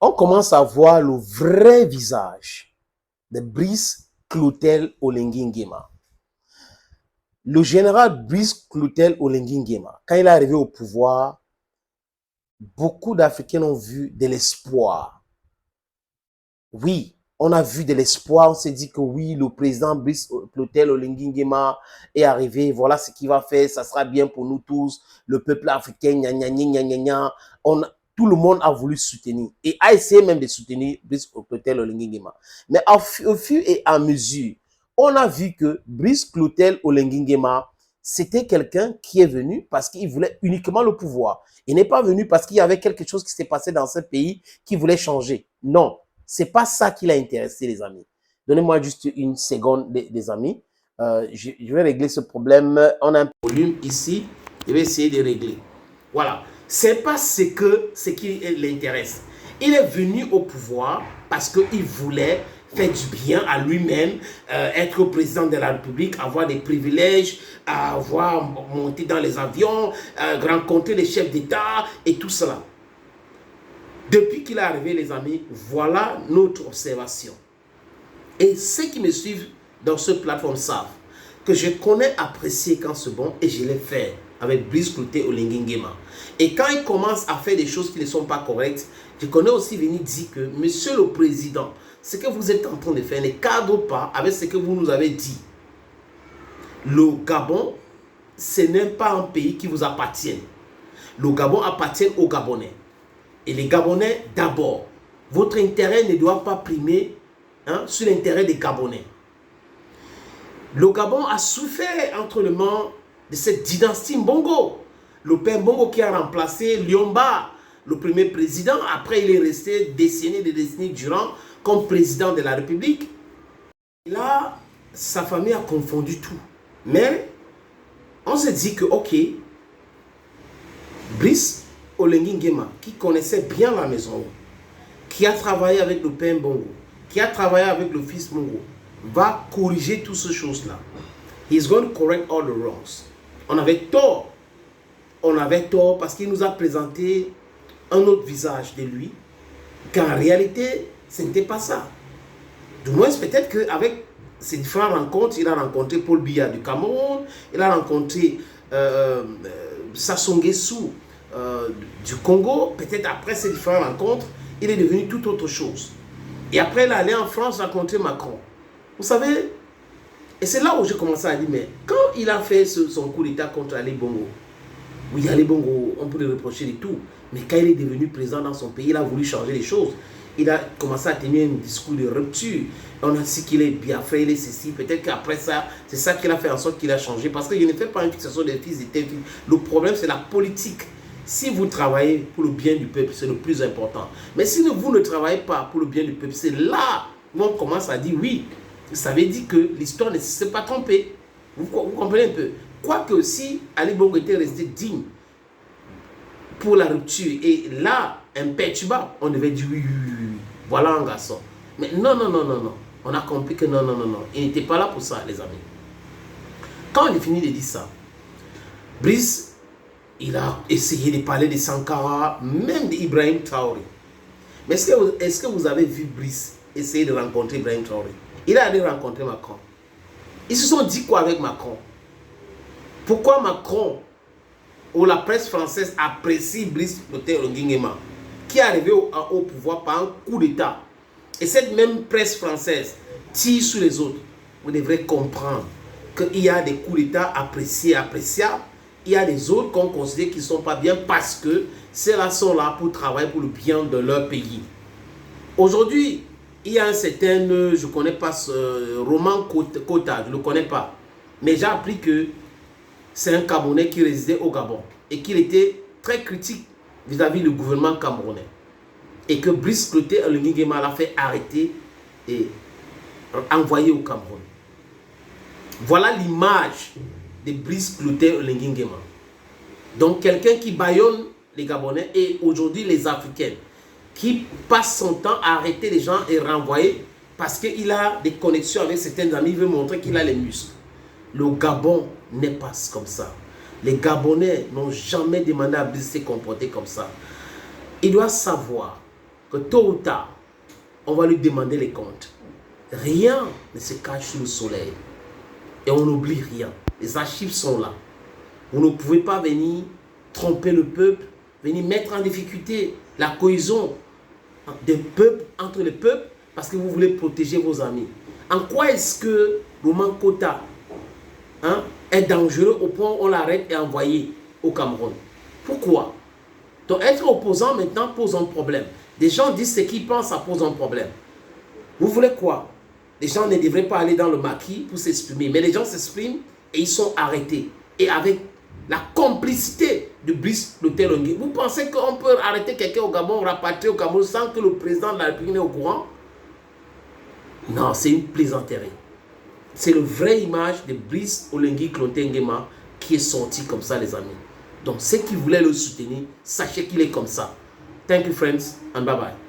on commence à voir le vrai visage de Brice Clotaire Olengi Nguema. Le général Brice Clotaire Olengi Nguema, quand il est arrivé au pouvoir, beaucoup d'Africains ont vu de l'espoir. Oui, on a vu de l'espoir, on s'est dit que oui, le président Brice Clotaire Olengi Nguema est arrivé, voilà ce qu'il va faire, ça sera bien pour nous tous, le peuple africain, gna gna gna gna gna. Tout le monde a voulu soutenir et a essayé même de soutenir Brice Clotaire Olengi Nguema. Mais au fur et à mesure, on a vu que Brice Clotaire Olengi Nguema, c'était quelqu'un qui est venu parce qu'il voulait uniquement le pouvoir. Il n'est pas venu parce qu'il y avait quelque chose qui s'est passé dans ce pays qui voulait changer. Non. C'est pas ça qui l'a intéressé, les amis. Donnez-moi juste une seconde, les amis. Je vais régler ce problème. On a un volume ici. Je vais essayer de régler. Voilà. C'est pas ce qui l'intéresse. Il est venu au pouvoir parce qu'il voulait faire du bien à lui-même, être président de la République, avoir des privilèges, avoir monté dans les avions, rencontrer les chefs d'État et tout cela. Depuis qu'il est arrivé, les amis, voilà notre observation. Et ceux qui me suivent dans cette plateforme savent que je connais apprécier quand c'est bon et je l'ai fait avec Brice Clotaire Olengi Nguema. Et quand il commence à faire des choses qui ne sont pas correctes, je connais aussi venir dire que, monsieur le président, ce que vous êtes en train de faire ne cadre pas avec ce que vous nous avez dit. Le Gabon, ce n'est pas un pays qui vous appartient. Le Gabon appartient aux Gabonais. Et les Gabonais, d'abord, votre intérêt ne doit pas primer sur l'intérêt des Gabonais. Le Gabon a souffert entre les mains de cette dynastie Mbongo. Le père Mbongo qui a remplacé Liomba, le premier président. Après, il est resté décennies durant comme président de la République. Et là, sa famille a confondu tout. Mais on s'est dit que, ok, Brice Olengi Nguema, qui connaissait bien la maison, qui a travaillé avec le père Mbongo, qui a travaillé avec le fils Mbongo, va corriger toutes ces choses-là. He's going to correct all the wrongs. On avait tort. On avait tort parce qu'il nous a présenté un autre visage de lui, qu'en réalité, ce n'était pas ça. Du moins, peut-être qu'avec ces différentes rencontres, il a rencontré Paul Biya du Cameroun, il a rencontré Sassou Nguesso du Congo. Peut-être après ces différentes rencontres, il est devenu tout autre chose. Et après, il est allé en France rencontrer Macron. Vous savez, et c'est là où j'ai commencé à dire, mais quand il a fait son coup d'État contre Ali Bongo, oui, Ali Bongo, on peut le reprocher de tout, mais quand il est devenu président dans son pays, il a voulu changer les choses. Il a commencé à tenir un discours de rupture. On a dit qu'il est bien fait, il est ceci. Peut-être qu'après ça, c'est ça qui a fait en sorte qu'il a changé. Parce qu'il ne fait pas une fixation des fils et tels. Le problème, c'est la politique. Si vous travaillez pour le bien du peuple, c'est le plus important. Mais si vous ne travaillez pas pour le bien du peuple, c'est là où on commence à dire oui. Ça veut dire que l'histoire ne s'est pas trompée. Vous comprenez un peu? Quoique si Ali Bongo était resté digne pour la rupture et là, imperturbable, on devait dire oui, oui, oui, oui. Voilà un garçon. Mais non, non, non, non, non. On a compris que non, non, non, non. Il n'était pas là pour ça, les amis. Quand on est fini de dire ça, Brice, il a essayé de parler de Sankara, même d'Ibrahim Traoré. Mais est-ce que vous avez vu Brice essayer de rencontrer Ibrahim Traoré? Il a allé rencontrer Macron. Ils se sont dit quoi avec Macron? Pourquoi Macron ou la presse française apprécie Brice Clotaire Olengi Nguema, qui est arrivé au pouvoir par un coup d'État? Et cette même presse française tire sur les autres. Vous devrez comprendre qu'il y a des coups d'État appréciables. Il y a des autres qu'on considère qui ne sont pas bien parce que ceux-là sont là pour travailler pour le bien de leur pays. Aujourd'hui, il y a un certain, je ne connais pas ce Roman Kota, je ne le connais pas. Mais j'ai appris que c'est un Camerounais qui résidait au Gabon et qu'il était très critique vis-à-vis du gouvernement camerounais. Et que Brice Clotaire Olengi Nguema l'a fait arrêter et envoyer au Cameroun. Voilà l'image de Brice Clotaire Olengi Nguema. Donc quelqu'un qui bâillonne les Gabonais et aujourd'hui les Africains, qui passe son temps à arrêter les gens et renvoyer parce qu'il a des connexions avec certains amis, il veut montrer qu'il a les muscles. Le Gabon n'est pas comme ça. Les Gabonais n'ont jamais demandé à Brice de se comporter comme ça. Il doit savoir que tôt ou tard, on va lui demander les comptes. Rien ne se cache sous le soleil. Et on n'oublie rien. Les archives sont là. Vous ne pouvez pas venir tromper le peuple, venir mettre en difficulté la cohésion des peuples entre les peuples parce que vous voulez protéger vos amis. En quoi est-ce que Roman Kota est dangereux au point où on l'arrête et envoyé au Cameroun? Pourquoi? Donc être opposant maintenant pose un problème. Des gens disent ce qu'ils pensent, ça pose un problème. Vous voulez quoi? Les gens ne devraient pas aller dans le maquis pour s'exprimer. Mais les gens s'expriment et ils sont arrêtés. Et avec la complicité de Brice Clotaire Longui. Vous pensez qu'on peut arrêter quelqu'un au Gabon, rapatrier au Cameroun sans que le président de la République n'est au courant? Non, c'est une plaisanterie. C'est la vraie image de Brice Oligui Clotaire Nguema qui est sorti comme ça, les amis. Donc, ceux qui voulaient le soutenir, sachez qu'il est comme ça. Thank you, friends, and bye-bye.